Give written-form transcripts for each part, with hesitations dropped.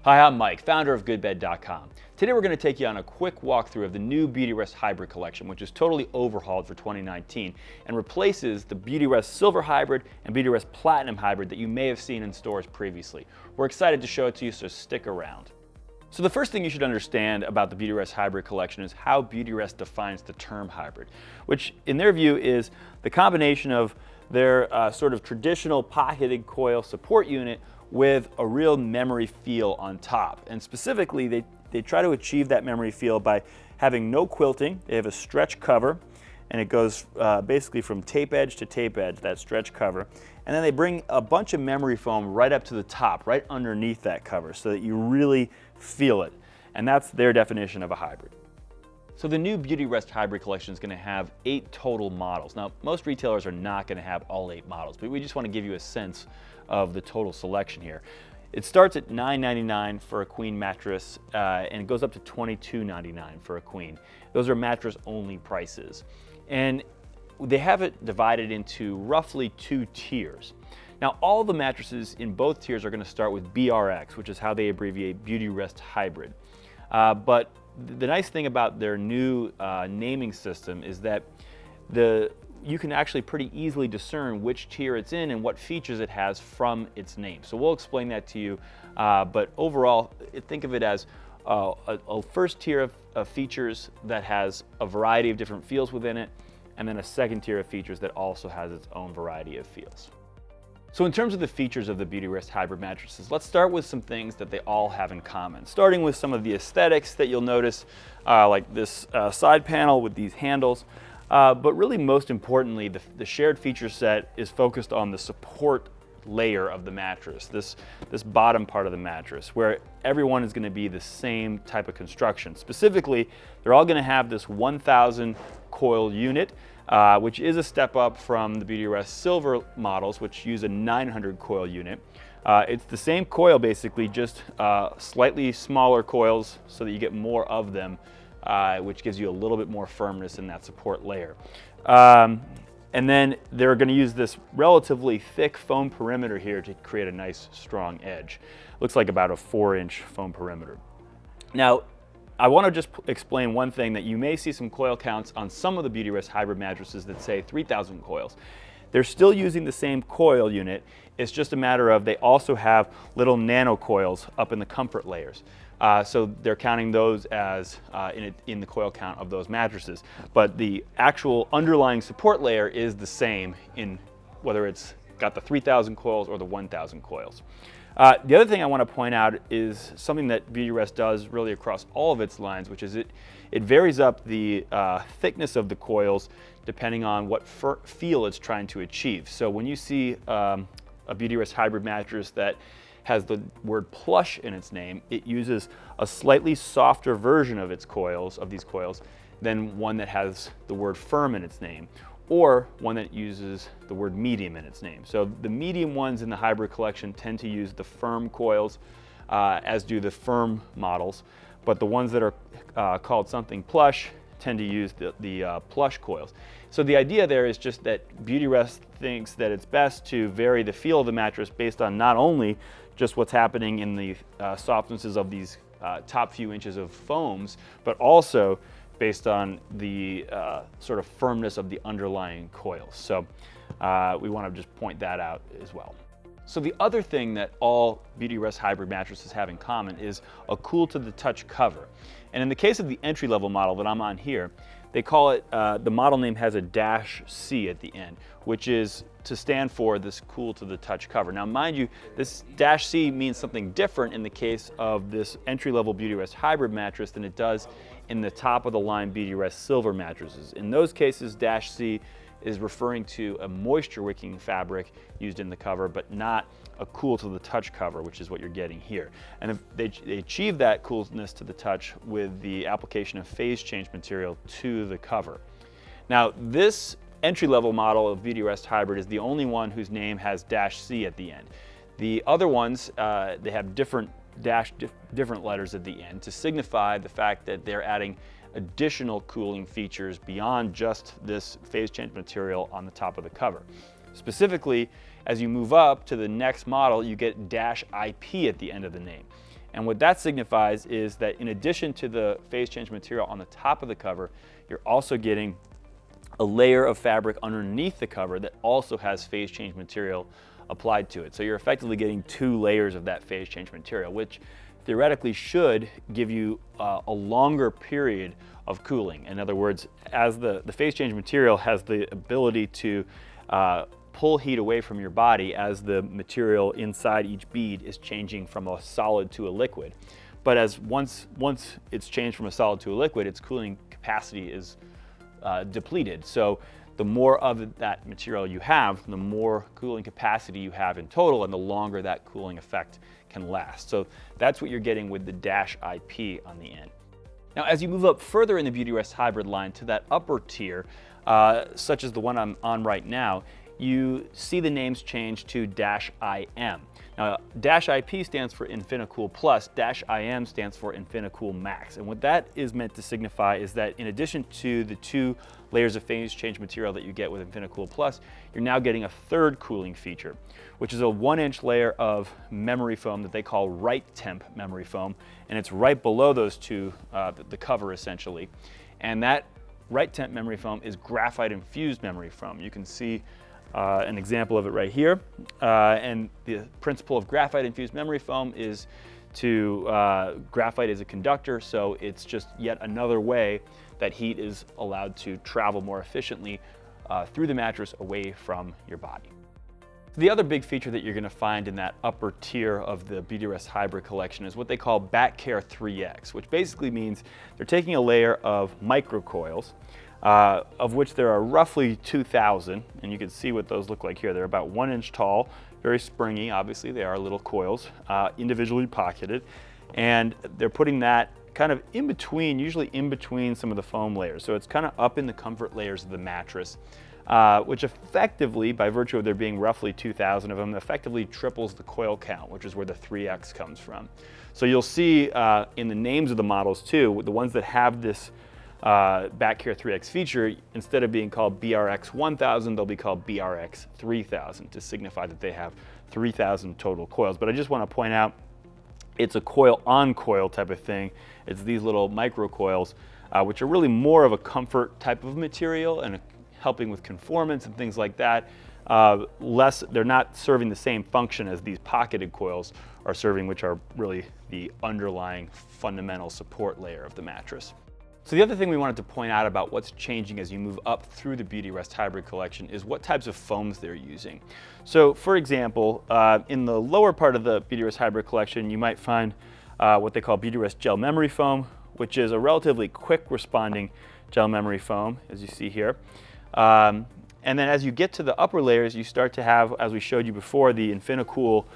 Hi, I'm Mike, founder of GoodBed.com. Today we're going to take you on a quick walkthrough of the new Beautyrest Hybrid collection, which is totally overhauled for 2019 and replaces the Beautyrest Silver Hybrid and Beautyrest Platinum Hybrid that you may have seen in stores previously. We're excited to show it to you, so stick around. So the first thing you should understand about the Beautyrest Hybrid collection is how Beautyrest defines the term hybrid, which in their view is the combination of their sort of traditional pot-headed coil support unit with a real memory feel on top. And specifically, they try to achieve that memory feel by having no quilting. They have a stretch cover, and it goes basically from tape edge to tape edge, that stretch cover. And then they bring a bunch of memory foam right up to the top, right underneath that cover, so that you really feel it. And that's their definition of a hybrid. So the new Beautyrest Hybrid collection is going to have 8 total models. Now, most retailers are not going to have all 8 models, but we just want to give you a sense of the total selection here. It starts at $9.99 for a queen mattress, and it goes up to $22.99 for a queen. Those are mattress-only prices. And they have it divided into roughly 2 tiers. Now, all the mattresses in both tiers are going to start with BRX, which is how they abbreviate Beautyrest Hybrid. But the nice thing about their new naming system is that you can actually pretty easily discern which tier it's in and what features it has from its name. So we'll explain that to you, but overall, think of it as a first tier of features that has a variety of different feels within it, and then a second tier of features that also has its own variety of feels. So in terms of the features of the Beautyrest Hybrid mattresses, let's start with some things that they all have in common. Starting with some of the aesthetics that you'll notice, like this side panel with these handles. But really most importantly, the shared feature set is focused on the support layer of the mattress, this bottom part of the mattress, where everyone is going to be the same type of construction. Specifically, they're all going to have this 1,000 coil unit, which is a step up from the Beautyrest Silver models, which use a 900 coil unit. It's the same coil basically, just slightly smaller coils so that you get more of them, which gives you a little bit more firmness in that support layer. And then they're going to use this relatively thick foam perimeter here to create a nice strong edge. Looks like about a 4-inch foam perimeter. Now, I want to just explain one thing, that you may see some coil counts on some of the Beautyrest Hybrid mattresses that say 3,000 coils. They're still using the same coil unit. It's just a matter of they also have little nano coils up in the comfort layers. So they're counting those as in the coil count of those mattresses. But the actual underlying support layer is the same in whether it's got the 3,000 coils or the 1,000 coils. The other thing I want to point out is something that Beautyrest does really across all of its lines, which is it varies up the thickness of the coils depending on what feel it's trying to achieve. So when you see a Beautyrest Hybrid mattress that has the word plush in its name, it uses a slightly softer version of these coils, than one that has the word firm in its name, or one that uses the word medium in its name. So the medium ones in the hybrid collection tend to use the firm coils, as do the firm models, but the ones that are called something plush tend to use the plush coils. So the idea there is just that Beautyrest thinks that it's best to vary the feel of the mattress based on not only just what's happening in the softnesses of these top few inches of foams, but also based on the sort of firmness of the underlying coils. So we want to just point that out as well. So the other thing that all Beautyrest Hybrid mattresses have in common is a cool to the touch cover. And in the case of the entry-level model that I'm on here, they call it, the model name has a -C at the end, which is to stand for this cool to the touch cover. Now mind you, this -C means something different in the case of this entry-level Beautyrest Hybrid mattress than it does in the top of the line Beautyrest Silver mattresses. In those cases, -C is referring to a moisture wicking fabric used in the cover, but not a cool to the touch cover, which is what you're getting here. And if they achieve that coolness to the touch with the application of phase change material to the cover. Now, this entry-level model of Beautyrest Hybrid is the only one whose name has -C at the end. The other ones, they have different letters at the end to signify the fact that they're adding additional cooling features beyond just this phase change material on the top of the cover. Specifically, as you move up to the next model, you get -IP at the end of the name. And what that signifies is that in addition to the phase change material on the top of the cover, you're also getting a layer of fabric underneath the cover that also has phase change material applied to it. So you're effectively getting 2 layers of that phase change material, which theoretically should give you a longer period of cooling. In other words, as the phase change material has the ability to pull heat away from your body as the material inside each bead is changing from a solid to a liquid. But as once it's changed from a solid to a liquid, its cooling capacity is depleted. So the more of that material you have, the more cooling capacity you have in total, and the longer that cooling effect can last. So that's what you're getting with the Dash IP on the end. Now, as you move up further in the Beautyrest Hybrid line to that upper tier, such as the one I'm on right now, you see the names change to Dash IM. Now, Dash IP stands for InfiniCool Plus, Dash IM stands for InfiniCool Max. And what that is meant to signify is that in addition to the 2 layers of phase change material that you get with InfiniCool Plus, you're now getting a third cooling feature, which is a 1-inch layer of memory foam that they call right temp memory foam. And it's right below those 2, the cover essentially. And that right temp memory foam is graphite infused memory foam. You can see an example of it right here. And the principle of graphite infused memory foam is graphite is a conductor, so it's just yet another way that heat is allowed to travel more efficiently through the mattress away from your body. The other big feature that you're going to find in that upper tier of the Beautyrest Hybrid collection is what they call BackCare 3X, which basically means they're taking a layer of microcoils, of which there are roughly 2,000, and you can see what those look like here. They're about 1 inch tall, very springy. Obviously, they are little coils, individually pocketed, and they're putting that kind of in between, usually in between some of the foam layers. So it's kind of up in the comfort layers of the mattress, which effectively, by virtue of there being roughly 2,000 of them, effectively triples the coil count, which is where the 3X comes from. So you'll see in the names of the models too, the ones that have this BackCare 3X feature, instead of being called BRX 1000, they'll be called BRX 3000 to signify that they have 3,000 total coils. But I just want to point out, it's a coil on coil type of thing. It's these little micro coils, which are really more of a comfort type of material and helping with conformance and things like that. They're not serving the same function as these pocketed coils are serving, which are really the underlying fundamental support layer of the mattress. So the other thing we wanted to point out about what's changing as you move up through the Beautyrest Hybrid collection is what types of foams they're using. So for example, in the lower part of the Beautyrest Hybrid collection, you might find what they call Beautyrest Gel Memory Foam, which is a relatively quick responding gel memory foam, as you see here. And then as you get to the upper layers, you start to have, as we showed you before, the InfiniCool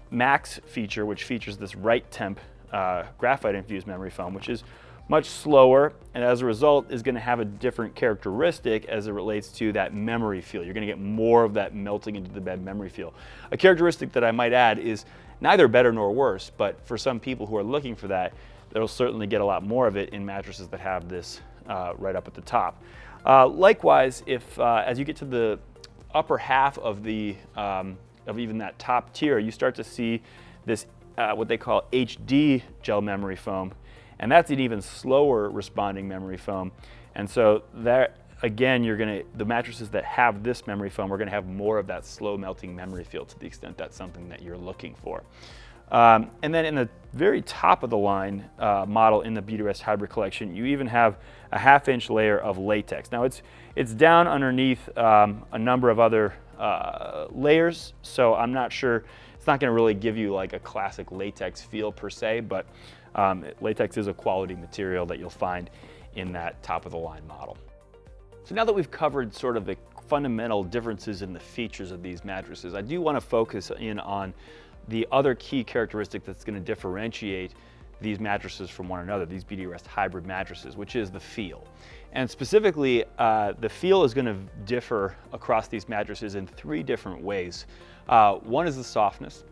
Max feature, which features this right temp graphite infused memory foam, which is much slower, and as a result is going to have a different characteristic as it relates to that memory feel. You're going to get more of that melting into the bed memory feel. A characteristic that I might add is neither better nor worse, but for some people who are looking for that, they'll certainly get a lot more of it in mattresses that have this right up at the top. Likewise, if as you get to the upper half of the of even that top tier, you start to see this what they call HD gel memory foam. And that's an even slower responding memory foam. And so that, again, the mattresses that have this memory foam are gonna have more of that slow melting memory feel to the extent that's something that you're looking for. And then in the very top of the line model in the Beautyrest Hybrid collection, you even have a 1/2 inch layer of latex. Now it's down underneath a number of other layers, so I'm not sure, it's not gonna really give you like a classic latex feel per se, but latex is a quality material that you'll find in that top of the line model. So now that we've covered sort of the fundamental differences in the features of these mattresses, I do want to focus in on the other key characteristic that's going to differentiate these mattresses from one another, these Beautyrest Hybrid mattresses, which is the feel. And specifically, the feel is going to differ across these mattresses in 3 different ways. One is the softness.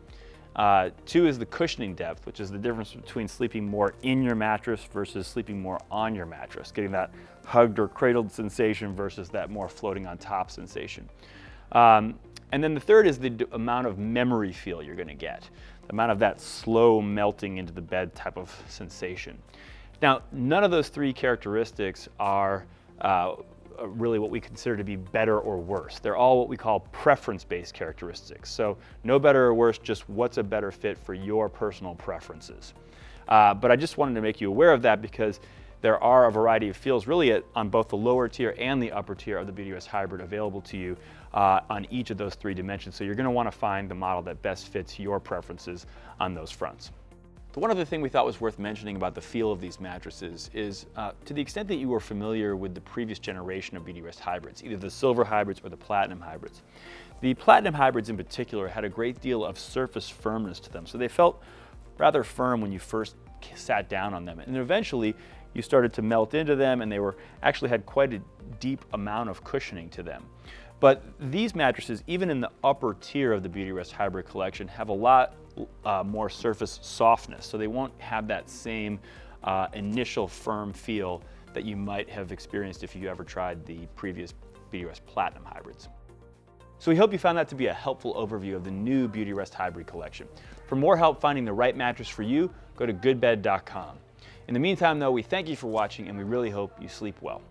2 is the cushioning depth, which is the difference between sleeping more in your mattress versus sleeping more on your mattress, getting that hugged or cradled sensation versus that more floating on top sensation. And then the third is the amount of memory feel you're going to get. the amount of that slow melting into the bed type of sensation. Now, none of those three characteristics are really what we consider to be better or worse. They're all what we call preference-based characteristics. So no better or worse, just what's a better fit for your personal preferences. But I just wanted to make you aware of that because there are a variety of feels really on both the lower tier and the upper tier of the Beautyrest Hybrid available to you on each of those three dimensions. So you're going to want to find the model that best fits your preferences on those fronts. The one other thing we thought was worth mentioning about the feel of these mattresses is to the extent that you were familiar with the previous generation of Beautyrest Hybrids, either the Silver Hybrids or the Platinum Hybrids. The Platinum Hybrids in particular had a great deal of surface firmness to them, so they felt rather firm when you first sat down on them. And eventually you started to melt into them, and they actually had quite a deep amount of cushioning to them. But these mattresses, even in the upper tier of the Beautyrest Hybrid collection, have a lot more surface softness, so they won't have that same initial firm feel that you might have experienced if you ever tried the previous Beautyrest Platinum Hybrids. So we hope you found that to be a helpful overview of the new Beautyrest Hybrid collection. For more help finding the right mattress for you, go to goodbed.com. In the meantime though, we thank you for watching and we really hope you sleep well.